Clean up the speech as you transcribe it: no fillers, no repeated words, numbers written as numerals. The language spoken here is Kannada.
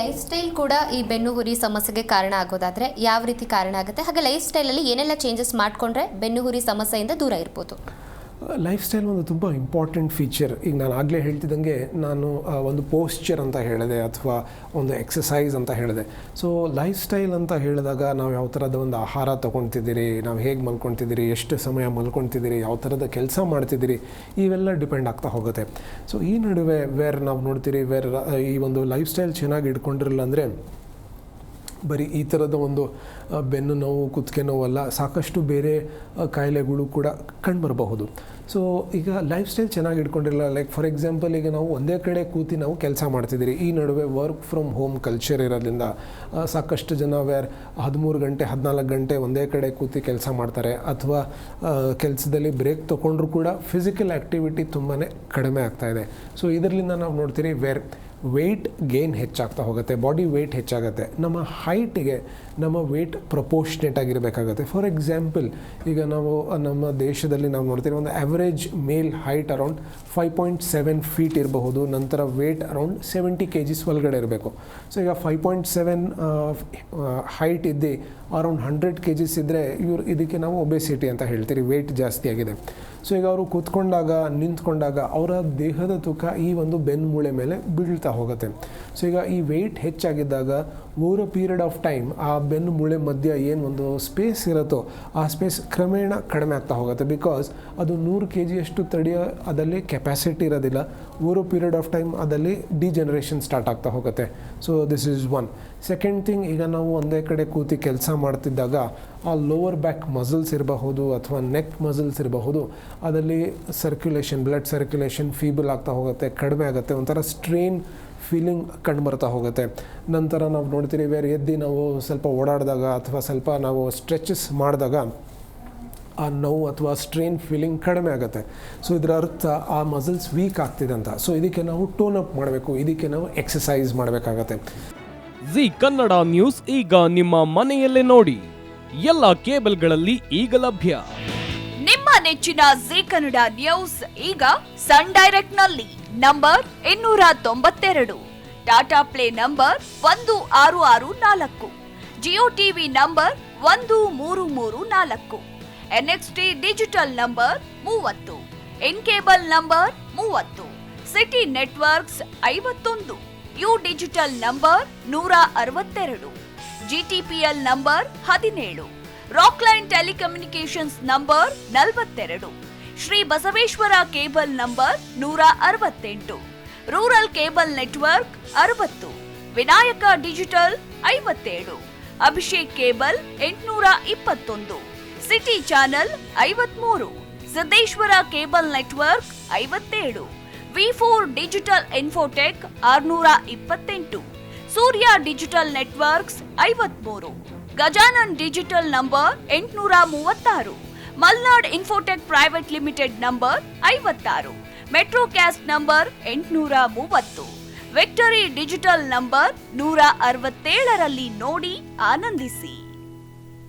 ಲೈಫ್ ಸ್ಟೈಲ್ ಕೂಡ ಈ ಬೆನ್ನುಹುರಿ ಸಮಸ್ಯೆಗೆ ಕಾರಣ ಆಗೋದಾದ್ರೆ ಯಾವ ರೀತಿ ಕಾರಣ ಆಗುತ್ತೆ, ಹಾಗೆ ಲೈಫ್ ಸ್ಟೈಲಲ್ಲಿ ಏನೆಲ್ಲ ಚೇಂಜಸ್ ಮಾಡಿಕೊಂಡ್ರೆ ಬೆನ್ನುಹುರಿ ಸಮಸ್ಯೆಯಿಂದ ದೂರ ಇರ್ಬೋದು? ಲೈಫ್ ಸ್ಟೈಲ್ ಒಂದು ತುಂಬ ಇಂಪಾರ್ಟೆಂಟ್ ಫೀಚರ್. ಈಗ ನಾನು ಆಗಲೇ ಹೇಳ್ತಿದ್ದಂಗೆ ನಾನು ಒಂದು ಪೋಸ್ಚರ್ ಅಂತ ಹೇಳಿದೆ ಅಥವಾ ಒಂದು ಎಕ್ಸಸೈಸ್ ಅಂತ ಹೇಳಿದೆ. ಸೊ ಲೈಫ್ ಸ್ಟೈಲ್ ಅಂತ ಹೇಳಿದಾಗ ನಾವು ಯಾವ ಥರದ ಒಂದು ಆಹಾರ ತೊಗೊಳ್ತಿದ್ದೀರಿ, ನಾವು ಹೇಗೆ ಮಲ್ಕೊಳ್ತಿದ್ದೀರಿ, ಎಷ್ಟು ಸಮಯ ಮಲ್ಕೊಳ್ತಿದ್ದೀರಿ, ಯಾವ ಥರದ ಕೆಲಸ ಮಾಡ್ತಿದ್ದೀರಿ, ಇವೆಲ್ಲ ಡಿಪೆಂಡ್ ಆಗ್ತಾ ಹೋಗುತ್ತೆ. ಸೊ ಈ ನಡುವೆ ನಾವು ನೋಡ್ತೀರಿ ಈ ಒಂದು ಲೈಫ್ ಸ್ಟೈಲ್ ಚೆನ್ನಾಗಿ ಇಟ್ಕೊಂಡಿರಲಿಲ್ಲ ಅಂದರೆ ಬರೀ ಈ ಥರದ ಒಂದು ಬೆನ್ನು ನೋವು, ಕುತ್ತಿಗೆ ನೋವಲ್ಲ, ಸಾಕಷ್ಟು ಬೇರೆ ಕಾಯಿಲೆಗಳು ಕೂಡ ಕಂಡುಬರಬಹುದು. ಸೊ ಈಗ ಲೈಫ್ ಸ್ಟೈಲ್ ಚೆನ್ನಾಗಿ ಇಟ್ಕೊಂಡಿರಲ್ಲ, ಲೈಕ್ ಫಾರ್ ಎಕ್ಸಾಂಪಲ್ ಈಗ ನಾವು ಒಂದೇ ಕಡೆ ಕೂತಿ ನಾವು ಕೆಲಸ ಮಾಡ್ತಿದ್ದೀರಿ. ಈ ನಡುವೆ ವರ್ಕ್ ಫ್ರಮ್ ಹೋಮ್ ಕಲ್ಚರ್ ಇರೋದ್ರಿಂದ ಸಾಕಷ್ಟು ಜನ 13 ಗಂಟೆ 14 ಗಂಟೆ ಒಂದೇ ಕಡೆ ಕೂತಿ ಕೆಲಸ ಮಾಡ್ತಾರೆ, ಅಥವಾ ಕೆಲಸದಲ್ಲಿ ಬ್ರೇಕ್ ತೊಗೊಂಡ್ರೂ ಕೂಡ ಫಿಸಿಕಲ್ ಆ್ಯಕ್ಟಿವಿಟಿ ತುಂಬಾ ಕಡಿಮೆ ಆಗ್ತಾಯಿದೆ. ಸೊ ಇದರಿಂದ ನಾವು ನೋಡ್ತೀರಿ ವೆಯ್ಟ್ ಗೇನ್ ಹೆಚ್ಚಾಗ್ತಾ ಹೋಗುತ್ತೆ, ಬಾಡಿ ವೆಯ್ಟ್ ಹೆಚ್ಚಾಗುತ್ತೆ. ನಮ್ಮ ಹೈಟಿಗೆ ನಮ್ಮ ವೆಯ್ಟ್ ಪ್ರಪೋರ್ಷನೇಟ್ ಆಗಿರಬೇಕಾಗುತ್ತೆ. ಫಾರ್ ಎಕ್ಸಾಂಪಲ್ ಈಗ ನಾವು ನಮ್ಮ ದೇಶದಲ್ಲಿ ನಾವು ನೋಡ್ತೀವಿ ಒಂದು ಆ್ಯಾವ್ರೇಜ್ ಮೇಲ್ ಹೈಟ್ ಅರೌಂಡ್ 5.7 ಫೀಟ್ ಇರಬಹುದು, ನಂತರ ವೆಯ್ಟ್ ಅರೌಂಡ್ 70 kgs ಒಳಗಡೆ ಇರಬೇಕು. ಸೊ ಈಗ 5.7 ಹೈಟ್ ಇದ್ದು ಅರೌಂಡ್ 100 kgs ಇದ್ದರೆ ಇದಕ್ಕೆ ನಾವು ಒಬೆಸಿಟಿ ಅಂತ ಹೇಳ್ತೀರಿ, ವೆಯ್ಟ್ ಜಾಸ್ತಿ ಆಗಿದೆ. ಸೊ ಈಗ ಅವರು ಕೂತ್ಕೊಂಡಾಗ ನಿಂತ್ಕೊಂಡಾಗ ಅವರ ದೇಹದ ತೂಕ ಈ ಒಂದು ಬೆನ್ಮೂಳೆ ಮೇಲೆ ಬೀಳ್ತಾ ಹೋಗುತ್ತೆ. ಸೊ ಈಗ ಈ ವೆಯ್ಟ್ ಹೆಚ್ಚಾಗಿದ್ದಾಗ over a period of time ಆ ಬೆನ್ನು ಮೂಳೆ ಮಧ್ಯ ಏನು ಒಂದು ಸ್ಪೇಸ್ ಇರುತ್ತೋ ಆ ಸ್ಪೇಸ್ ಕ್ರಮೇಣ ಕಡಿಮೆ ಆಗ್ತಾ ಹೋಗುತ್ತೆ. ಬಿಕಾಸ್ ಅದು 100 kg ತಡೆಯೋ ಅದಲ್ಲಿ ಕೆಪಾಸಿಟಿ ಇರೋದಿಲ್ಲ. Over a period of time ಅದಲ್ಲಿ ಡಿಜನರೇಷನ್ ಸ್ಟಾರ್ಟ್ ಆಗ್ತಾ ಹೋಗುತ್ತೆ. So this is one. Second thing, ಈಗ ನಾವು ಒಂದೇ ಕಡೆ ಕೂತಿ ಕೆಲಸ ಮಾಡ್ತಿದ್ದಾಗ ಆ ಲೋವರ್ ಬ್ಯಾಕ್ ಮಸಲ್ಸ್ ಇರಬಹುದು ಅಥವಾ ನೆಕ್ ಮಸಲ್ಸ್ ಇರಬಹುದು, ಅದರಲ್ಲಿ ಬ್ಲಡ್ ಸರ್ಕ್ಯುಲೇಷನ್ ಫೀಬಲ್ ಆಗ್ತಾ ಹೋಗುತ್ತೆ, ಕಡಿಮೆ ಆಗುತ್ತೆ, ಒಂಥರ ಸ್ಟ್ರೇನ್ ಫೀಲಿಂಗ್ ಕಂಡು ಬರ್ತಾ ಹೋಗುತ್ತೆ. ನಂತರ ನಾವು ನೋಡ್ತೀರಿ ಎದ್ದು ನಾವು ಸ್ವಲ್ಪ ಓಡಾಡಿದಾಗ ಅಥವಾ ಸ್ವಲ್ಪ ನಾವು ಸ್ಟ್ರೆಚಸ್ ಮಾಡಿದಾಗ ಆ ನೋವು ಅಥವಾ ಸ್ಟ್ರೇನ್ ಫೀಲಿಂಗ್ ಕಡಿಮೆ ಆಗುತ್ತೆ. ಸೊ ಇದರ ಅರ್ಥ ಆ ಮಸಲ್ಸ್ ವೀಕ್ ಆಗ್ತಿದೆ ಅಂತ. ಸೊ ಇದಕ್ಕೆ ನಾವು ಟೋನ್ ಅಪ್ ಮಾಡಬೇಕು, ಇದಕ್ಕೆ ನಾವು ಎಕ್ಸಸೈಸ್ ಮಾಡಬೇಕಾಗತ್ತೆ. ಜಿ ಕನ್ನಡ ನ್ಯೂಸ್ ಈಗ ನಿಮ್ಮ ಮನೆಯಲ್ಲೇ ನೋಡಿ, ಎಲ್ಲ ಕೇಬಲ್ಗಳಲ್ಲಿ ಈಗ ಲಭ್ಯ. ನಿಮ್ಮ ನೆಚ್ಚಿನ ಜಿ ಕನ್ನಡ ನ್ಯೂಸ್ ಈಗ ಸನ್ ಡೈರೆಕ್ಟ್ ನಲ್ಲಿ number 292, Tata play number 1664, Jio TV number 1334, NXT digital number 30, in cable number 30, city networks 51, U digital number 162, GTPL number 17, Rockline telecommunications number 42, Shri Basaveshwara cable number 168, rural cable network 60, Vinayaka digital 57, Abhishek cable 821, city channel 53, Siddeshwara cable network 57, V4 digital Infotech 628, Surya digital networks 53, Gajanan digital number 836, Malnad Infotech private limited number 56, Metrocast number 830, Victory digital number 167ರಲ್ಲಿ ನೋಡಿ ಆನಂದಿಸಿ.